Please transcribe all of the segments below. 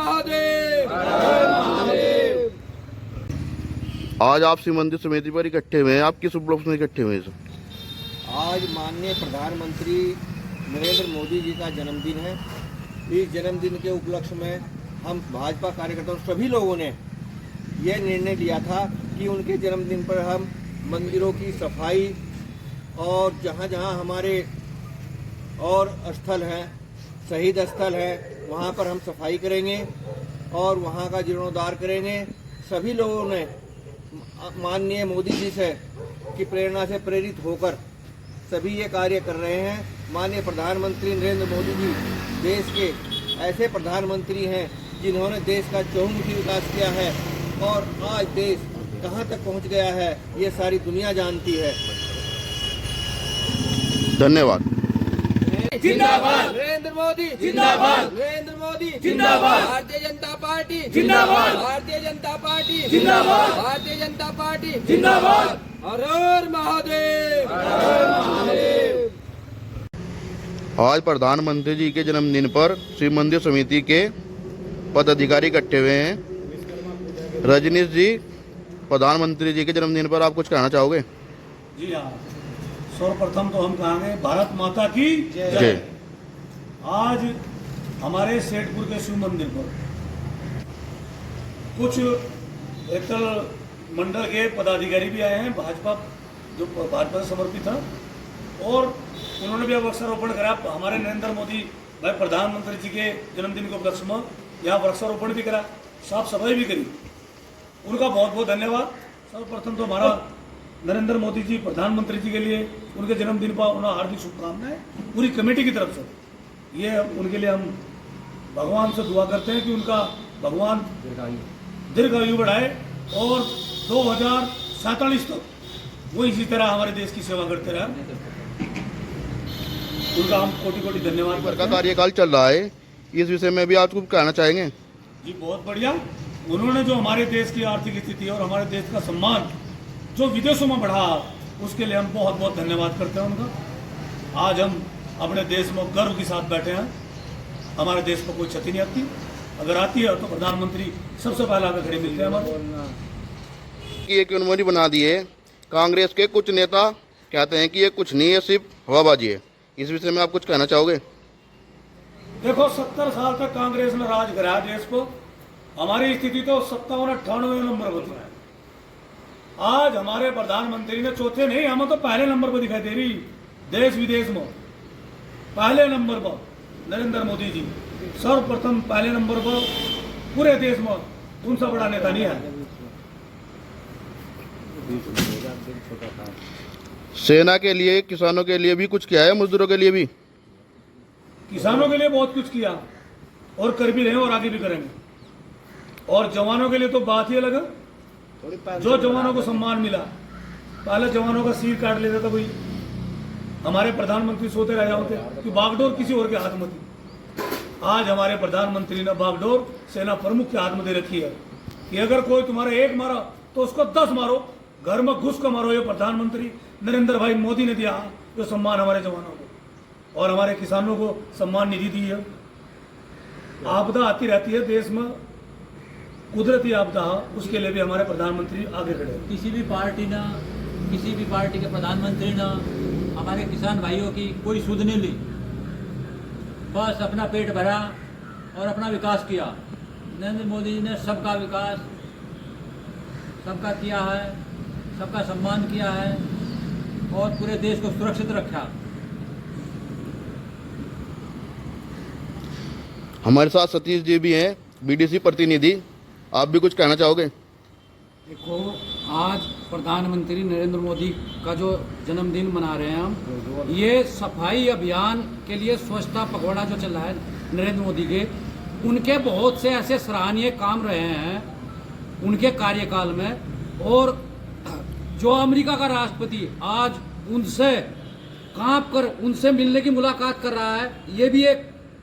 महादेव। आज आप शिव मंदिर समिति पर इकट्ठे हुए हैं, आप किस उपलक्ष्य में इकट्ठे हुए हैं? आज माननीय प्रधानमंत्री नरेंद्र मोदी जी का जन्मदिन है। इस जन्मदिन के उपलक्ष्य में हम भाजपा कार्यकर्ताओं सभी लोगों ने यह निर्णय लिया था कि उनके जन्मदिन पर हम मंदिरों की सफाई और जहाँ जहाँ हमारे और स्थल हैं, शहीद स्थल है, वहाँ पर हम सफाई करेंगे और वहाँ का जीर्णोद्धार करेंगे। सभी लोगों ने माननीय मोदी जी से की प्रेरणा से प्रेरित होकर सभी ये कार्य कर रहे हैं। माननीय प्रधानमंत्री नरेंद्र मोदी जी देश के ऐसे प्रधानमंत्री हैं जिन्होंने देश का चहुमुखी विकास किया है और आज देश कहां तक पहुंच गया है ये सारी दुनिया जानती है। धन्यवाद। जिंदाबाद नरेंद्र मोदी, जिंदाबाद नरेंद्र मोदी, जिंदाबाद भारतीय जनता पार्टी, जिंदाबाद भारतीय जनता पार्टी, जिंदाबाद भारतीय जनता पार्टी, जिंदाबाद। हर हर महादेव, हर हर महादेव। आज प्रधानमंत्री जी के जन्मदिन पर शिव मंदिर समिति के पदाधिकारी इकट्ठे हुए हैं। रजनीश जी, प्रधानमंत्री जी के जन्मदिन पर आप कुछ कहना चाहोगे? जी हाँ, सर्वप्रथम तो हम कहेंगे भारत माता की जय। आज हमारे सेठपुर के शिव मंदिर पर कुछ एकल मंडल के पदाधिकारी भी आए हैं, भाजपा जो भाजपा से समर्पित है, और उन्होंने भी अब वृक्षारोपण करा। हमारे नरेंद्र मोदी भाई प्रधानमंत्री जी के जन्मदिन के उपलक्ष्य में यहाँ वृक्षारोपण भी करा, साफ सफाई भी करी। उनका बहुत बहुत धन्यवाद। सर्वप्रथम तो हमारा नरेंद्र मोदी जी प्रधानमंत्री जी के लिए उनके जन्मदिन पर उन्हें हार्दिक शुभकामनाएं पूरी कमेटी की तरफ से। ये उनके लिए हम भगवान से दुआ करते हैं कि उनका भगवान दीर्घायु बढ़ाए और 2047 तक वो इसी तरह हमारे देश की सेवा करते रहे। उनका हम कोटि कोटि धन्यवाद करते हैं। कार्यकाल चल रहा है, इस विषय में भी आप कुछ कहना चाहेंगे? जी बहुत बढ़िया। उन्होंने जो हमारे देश की आर्थिक स्थिति और हमारे देश का सम्मान जो विदेशों में बढ़ा, उसके लिए हम बहुत बहुत धन्यवाद करते हैं उनका। आज हम अपने देश में गर्व के साथ बैठे हैं। हमारे देश को कोई क्षति नहीं आती, अगर आती है तो प्रधानमंत्री सबसे पहले आगे खड़े मिलते हैं हमारे। एक अनुमति बना दी है। कांग्रेस के कुछ नेता कहते हैं कि ये कुछ नहीं है, सिर्फ हवाबाजी है। इस विषय में आप कुछ कहना चाहोगे? देखो, 70 साल तक कांग्रेस ने राज कराया देश को। हमारी स्थिति तो 57-98 नंबर पर है। आज हमारे प्रधानमंत्री ने चौथे नहीं, हमें तो पहले नंबर पर दिखाई दे रही देश विदेश में। पहले नंबर पर नरेंद्र मोदी जी, सर्वप्रथम पहले नंबर पर पूरे देश में। उनसे बड़ा नेता नहीं है। सेना के लिए, किसानों के लिए भी कुछ किया है, मजदूरों के लिए भी? किसानों के लिए बहुत कुछ किया और कर भी रहे हैं और आगे भी करेंगे। और जवानों के लिए तो बात ही अलग है। जो जवानों को सम्मान मिला, पहले जवानों का सिर काट लेते थे भाई, हमारे प्रधानमंत्री सोते रह जाते कि बागडोर किसी और के हाथ में थी। आज हमारे प्रधानमंत्री ने बागडोर सेना प्रमुख के हाथ में दे रखी है कि अगर कोई तुम्हारा एक मारा तो उसको 10 मारो, घर में घुस कर मारो। ये प्रधानमंत्री नरेंद्र भाई मोदी ने दिया जो सम्मान हमारे जवानों को और हमारे किसानों को सम्मान निधि दी है। आपदा आती रहती है देश में, कुदरती आपदा, उसके लिए भी हमारे प्रधानमंत्री आगे खड़े। किसी भी पार्टी के प्रधानमंत्री ने हमारे किसान भाइयों की कोई सुध नहीं ली, बस अपना पेट भरा और अपना विकास किया। नरेंद्र मोदी जी ने सबका विकास सबका किया है, सबका सम्मान किया है और पूरे देश को सुरक्षित रखा। हमारे साथ सतीश जी भी हैं, बीडीसी प्रतिनिधि। आप भी कुछ कहना चाहोगे? देखो, आज प्रधानमंत्री नरेंद्र मोदी का जो जन्मदिन मना रहे हैं हम, ये सफाई अभियान के लिए स्वच्छता पखवाड़ा जो चल रहा है नरेंद्र मोदी के, उनके बहुत से ऐसे सराहनीय काम रहे हैं उनके कार्यकाल में। और जो अमेरिका का राष्ट्रपति आज उनसे कांप कर उनसे मिलने की मुलाकात कर रहा है, ये भी एक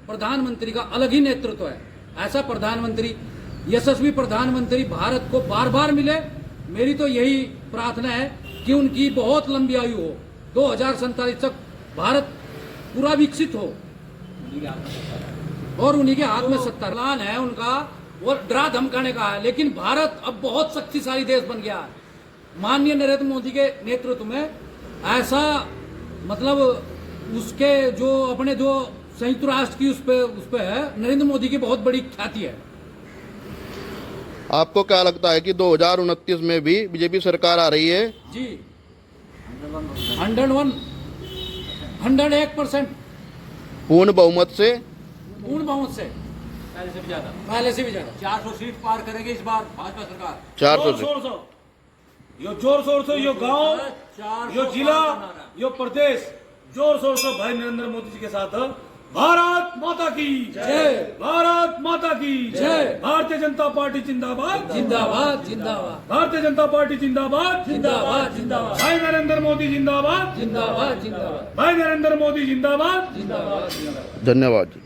प्रधानमंत्री का अलग ही नेतृत्व है। ऐसा प्रधानमंत्री, यशस्वी प्रधानमंत्री भारत को बार बार मिले। मेरी तो यही प्रार्थना है कि उनकी बहुत लंबी आयु हो, 2047 तक भारत पूरा विकसित हो। और उन्हीं के हाथ में सत्ता प्लान है उनका, वो डरा धमकाने का है। लेकिन भारत अब बहुत शक्तिशाली देश बन गया है माननीय नरेंद्र मोदी के नेतृत्व में। ऐसा मतलब उसके जो अपने जो संयुक्त राष्ट्र की उस पे है, नरेंद्र मोदी की बहुत बड़ी ख्याति है। आपको क्या लगता है कि 2029 में भी बीजेपी सरकार आ रही है? जी 101% पूर्ण बहुमत से? पूर्ण बहुमत से, पहले से भी ज्यादा, पहले से भी ज्यादा। 400 सीट पार करेगी इस बार भाजपा सरकार। 400 से? जोर शोर से, यो जोर शोर से, यो गांव, 400 यो जिला, पार करना है। यो प्रदेश जोर शोर से भाई नरेंद्र मोदी जी के साथ है। भारत माता की जय, भारत माता की जय। भारतीय जनता पार्टी जिंदाबाद, जिंदाबाद जिंदाबाद भारतीय जनता पार्टी जिंदाबाद, जिंदाबाद जिंदाबाद भाई नरेंद्र मोदी जिंदाबाद, जिंदाबाद जिंदाबाद भाई नरेंद्र मोदी जिंदाबाद। जिंदाबाद जिंदाबाद। धन्यवाद जी।